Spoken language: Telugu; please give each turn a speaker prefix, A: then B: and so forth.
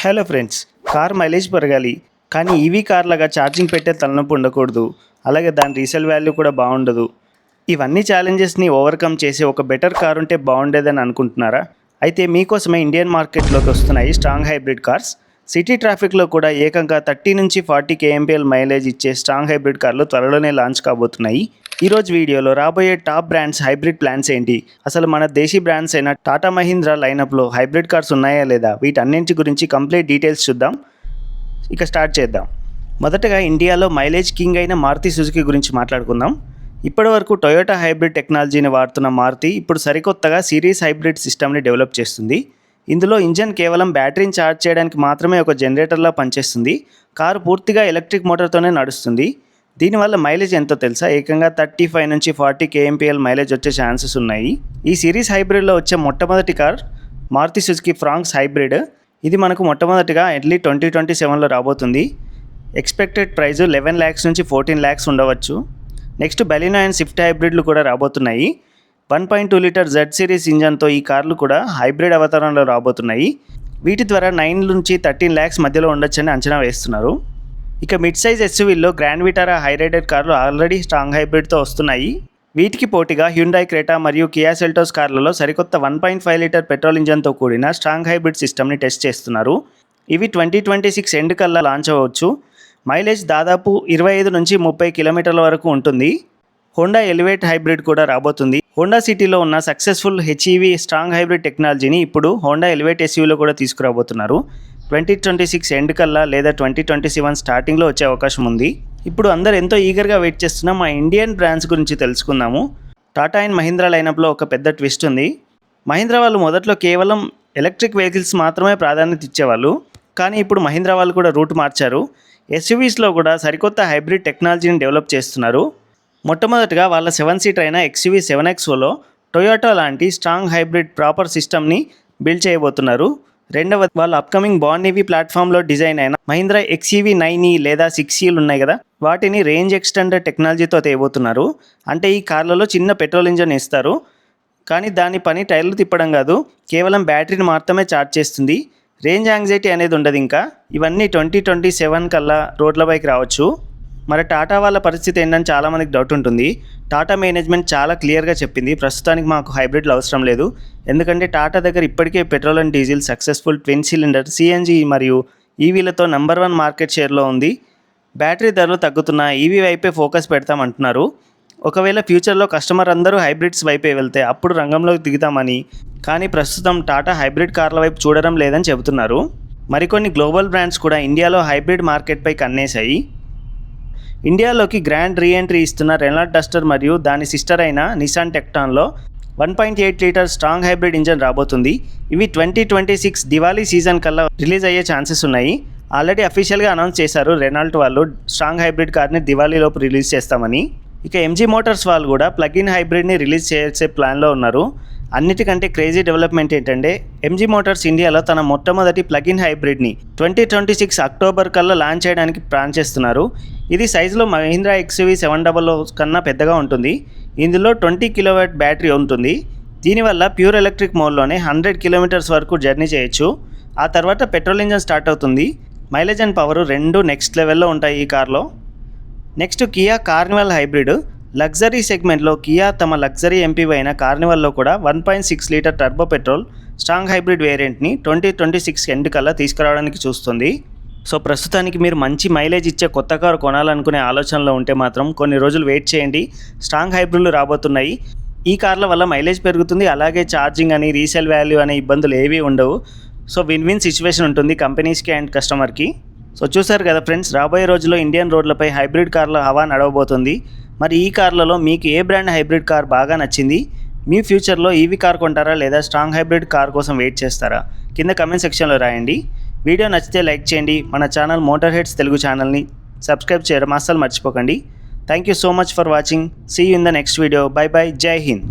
A: హలో ఫ్రెండ్స్, కార్ మైలేజ్ పెరగాలి కానీ ఈవీ కార్ లాగా ఛార్జింగ్ పెట్టే తలనొప్పి ఉండకూడదు. అలాగే దాని రీసేల్ వాల్యూ కూడా బాగుండదు. ఇవన్నీ ఛాలెంజెస్ని ఓవర్కమ్ చేసే ఒక బెటర్ కార్ ఉంటే బాగుండేదని అనుకుంటున్నారా? అయితే మీకోసమే ఇండియన్ మార్కెట్లోకి వస్తున్నాయి స్ట్రాంగ్ హైబ్రిడ్ కార్స్. సిటీ ట్రాఫిక్లో కూడా ఏకంగా 30 నుంచి 40 kmpl మైలేజ్ ఇచ్చే స్ట్రాంగ్ హైబ్రిడ్ కార్లు త్వరలోనే లాంచ్ కాబోతున్నాయి. ఈరోజు వీడియోలో రాబోయే టాప్ బ్రాండ్స్ హైబ్రిడ్ ప్లాన్స్ ఏంటి, అసలు మన దేశీ బ్రాండ్స్ అయిన టాటా మహీంద్రా లైనప్లో హైబ్రిడ్ కార్స్ ఉన్నాయా లేదా, వీటన్నింటి గురించి కంప్లీట్ డీటెయిల్స్ చూద్దాం. ఇక స్టార్ట్ చేద్దాం. మొదటగా ఇండియాలో మైలేజ్ కింగ్ అయిన మారుతి సుజుకి గురించి మాట్లాడుకుందాం. ఇప్పటివరకు టొయోటా హైబ్రిడ్ టెక్నాలజీని వాడుతున్న మారుతి ఇప్పుడు సరికొత్తగా సిరీస్ హైబ్రిడ్ సిస్టమ్ని డెవలప్ చేస్తుంది. ఇందులో ఇంజన్ కేవలం బ్యాటరీని ఛార్జ్ చేయడానికి మాత్రమే ఒక జనరేటర్లా పనిచేస్తుంది. కారు పూర్తిగా ఎలక్ట్రిక్ మోటార్తోనే నడుస్తుంది. దీనివల్ల మైలేజ్ ఎంతో తెలుసా? ఏకంగా 35 నుంచి 40 kmpl మైలేజ్ వచ్చే ఛాన్సెస్ ఉన్నాయి. ఈ సిరీస్ హైబ్రిడ్లో వచ్చే మొట్టమొదటి car Maruti Suzuki Fronx hybrid. ఇది మనకు మొట్టమొదటిగా ఎర్లీ 2027లో రాబోతుంది. ఎక్స్పెక్టెడ్ ప్రైస్ 11 lakhs నుంచి 14 lakhs ఉండవచ్చు. నెక్స్ట్ బెలినో అండ్ స్విఫ్ట్ హైబ్రిడ్లు కూడా రాబోతున్నాయి. 1.2 లీటర్ జెడ్ సిరీస్ ఇంజన్తో ఈ కార్లు కూడా హైబ్రిడ్ అవతారంలో రాబోతున్నాయి. వీటి ద్వారా 9 నుంచి 13 lakhs మధ్యలో ఉండొచ్చని అంచనా వేస్తున్నారు. ఇక మిడ్ సైజ్ ఎస్యూవీల్లో గ్రాండ్ విటారా హైరైడెడ్ కార్లు ఆల్రెడీ స్ట్రాంగ్ హైబ్రిడ్తో వస్తున్నాయి. వీటికి పోటీగా హ్యుండాయ్ క్రెటా మరియు కియా సెల్టోస్ కార్లలో సరికొత్త 1.5 లీటర్ పెట్రోల్ ఇంజన్తో కూడిన స్ట్రాంగ్ హైబ్రిడ్ సిస్టమ్ని టెస్ట్ చేస్తున్నారు. ఇవి 2026 ఎండ్ కల్లా లాంచ్ అవ్వచ్చు. మైలేజ్ దాదాపు 25 నుంచి 30 కిలోమీటర్ల వరకు ఉంటుంది. హోండా ఎలివేట్ హైబ్రిడ్ కూడా రాబోతుంది. హోండా సిటీలో ఉన్న సక్సెస్ఫుల్ హెచ్ఈవీ స్ట్రాంగ్ హైబ్రిడ్ టెక్నాలజీని ఇప్పుడు హోండా ఎలివేట్ ఎస్యూవీలో కూడా తీసుకురాబోతున్నారు. 2026 ఎండ్ కల్లా లేదా 2027 స్టార్టింగ్లో వచ్చే అవకాశం ఉంది. ఇప్పుడు అందరు ఎంతో ఈగర్గా వెయిట్ చేస్తున్న మా ఇండియన్ బ్రాండ్స్ గురించి తెలుసుకుందాము. టాటా అండ్ మహీంద్రా లైనప్లో ఒక పెద్ద ట్విస్ట్ ఉంది. మహీంద్రా వాళ్ళు మొదట్లో కేవలం ఎలక్ట్రిక్ వెహికల్స్ మాత్రమే ప్రాధాన్యత ఇచ్చేవాళ్ళు, కానీ ఇప్పుడు మహీంద్రా వాళ్ళు కూడా రూట్ మార్చారు. ఎస్యూవీస్లో కూడా సరికొత్త హైబ్రిడ్ టెక్నాలజీని డెవలప్ చేస్తున్నారు. మొట్టమొదటిగా వాళ్ళ 7 సీటర్ అయిన XUV 7XOలో టొయోటా లాంటి స్ట్రాంగ్ హైబ్రిడ్ ప్రాపర్ సిస్టమ్ని బిల్డ్ చేయబోతున్నారు. రెండవది వాళ్ళ అప్కమింగ్ బాండ్ ఈవీ ప్లాట్ఫామ్లో డిజైన్ అయిన మహీంద్రా XUV 9e లేదా 6eలు ఉన్నాయి కదా, వాటిని రేంజ్ ఎక్స్టెండర్ టెక్నాలజీతో తేబోతున్నారు. అంటే ఈ కార్లలో చిన్న పెట్రోల్ ఇంజన్ ఇస్తారు, కానీ దాని పని టైర్లు తిప్పడం కాదు, కేవలం బ్యాటరీని మాత్రమే ఛార్జ్ చేస్తుంది. రేంజ్ యాంగ్జైటీ అనేది ఉండదు. ఇంకా ఇవన్నీ 2027 కల్లా రోడ్లపైకి రావచ్చు. మరి టాటా వాళ్ళ పరిస్థితి ఏంటని చాలామందికి డౌట్ ఉంటుంది. టాటా మేనేజ్మెంట్ చాలా క్లియర్గా చెప్పింది, ప్రస్తుతానికి మాకు హైబ్రిడ్లు అవసరం లేదు. ఎందుకంటే టాటా దగ్గర ఇప్పటికే petrol and diesel successful twin cylinder CNG మరియు ఈవీలతో నెంబర్ 1 మార్కెట్ షేర్లో ఉంది. బ్యాటరీ ధరలు తగ్గుతున్న ఈవీ వైపే ఫోకస్ పెడతామంటున్నారు. ఒకవేళ ఫ్యూచర్లో కస్టమర్ అందరూ హైబ్రిడ్స్ వైపే వెళ్తే అప్పుడు రంగంలోకి దిగుతామని, కానీ ప్రస్తుతం టాటా హైబ్రిడ్ కార్ల వైపు చూడడం లేదని చెబుతున్నారు. మరికొన్ని గ్లోబల్ బ్రాండ్స్ కూడా ఇండియాలో హైబ్రిడ్ మార్కెట్పై కన్నేశాయి. ఇండియాలోకి గ్రాండ్ రీఎంట్రీ ఇస్తున్న రెనాల్ట్ డస్టర్ మరియు దాని సిస్టర్ అయిన నిసాన్ టెక్టాన్లో 1.8 లీటర్ స్ట్రాంగ్ హైబ్రిడ్ ఇంజన్ రాబోతుంది. ఇవి 2026 దివాళీ సీజన్ కల్లా రిలీజ్ అయ్యే ఛాన్సెస్ ఉన్నాయి. ఆల్రెడీ అఫీషియల్గా అనౌన్స్ చేశారు రెనాల్ట్ వాళ్ళు స్ట్రాంగ్ హైబ్రిడ్ కార్ని దివాళీలోపు రిలీజ్ చేస్తామని. ఇక ఎంజీ మోటార్స్ వాళ్ళు కూడా ప్లగ్-ఇన్ హైబ్రిడ్ని రిలీజ్ చేసే ప్లాన్లో ఉన్నారు. అన్నిటికంటే క్రేజీ డెవలప్మెంట్ ఏంటంటే ఎంజీ మోటార్స్ ఇండియాలో తన మొట్టమొదటి ప్లగ్-ఇన్ హైబ్రిడ్ని 2026 అక్టోబర్ కల్లా లాంచ్ చేయడానికి ప్లాన్ చేస్తున్నారు. ఇది సైజులో మహీంద్రా XUV 700 కన్నా పెద్దగా ఉంటుంది. ఇందులో 20 kW బ్యాటరీ ఉంటుంది. దీనివల్ల ప్యూర్ ఎలక్ట్రిక్ మోడ్లోనే 100 kilometers వరకు జర్నీ చేయొచ్చు. ఆ తర్వాత పెట్రోల్ ఇంజన్ స్టార్ట్ అవుతుంది. మైలేజ్ అండ్ పవర్ రెండు నెక్స్ట్ లెవెల్లో ఉంటాయి ఈ కార్లో. Next Kia Carnival hybrid. Luxury సెగ్మెంట్లో కియా తమ లగ్జరీ ఎంపీవీ అయిన కార్నివల్లో కూడా 1.6 litre turbo petrol strong hybrid వేరియంట్ని 2026 ఎండ్ కల్లా తీసుకురావడానికి చూస్తుంది. సో ప్రస్తుతానికి మీరు మంచి మైలేజ్ ఇచ్చే కొత్త కారు కొనాలనుకునే ఆలోచనలో ఉంటే మాత్రం కొన్ని రోజులు వెయిట్ చేయండి. స్ట్రాంగ్ హైబ్రిడ్లు రాబోతున్నాయి. ఈ కార్ల వల్ల మైలేజ్ పెరుగుతుంది, అలాగే ఛార్జింగ్ అని రీసేల్ వాల్యూ అనే ఇబ్బందులు ఏవీ ఉండవు. సో విన్ సిచ్యువేషన్ ఉంటుంది కంపెనీస్కి అండ్ కస్టమర్కి. సో చూసారు కదా ఫ్రెండ్స్, రాబోయే రోజుల్లో ఇండియన్ రోడ్లపై హైబ్రిడ్ కార్ల హవా నడవబోతుంది. మరి ఈ కార్లలో మీకు ఏ బ్రాండ్ హైబ్రిడ్ కార్ బాగా నచ్చింది? మీ ఫ్యూచర్లో ఈవీ కార్ కొంటారా లేదా స్ట్రాంగ్ హైబ్రిడ్ కార్ కోసం వెయిట్ చేస్తారా? కింద కమెంట్ సెక్షన్లో రాయండి. వీడియో నచ్చితే లైక్ చేయండి. మన ఛానల్ మోటార్ హెడ్స్ తెలుగు ఛానల్ని సబ్స్క్రైబ్ చేయడం అస్సలు మర్చిపోకండి. Thank you so much for watching. See you in the next video. Bye bye. జై హింద్.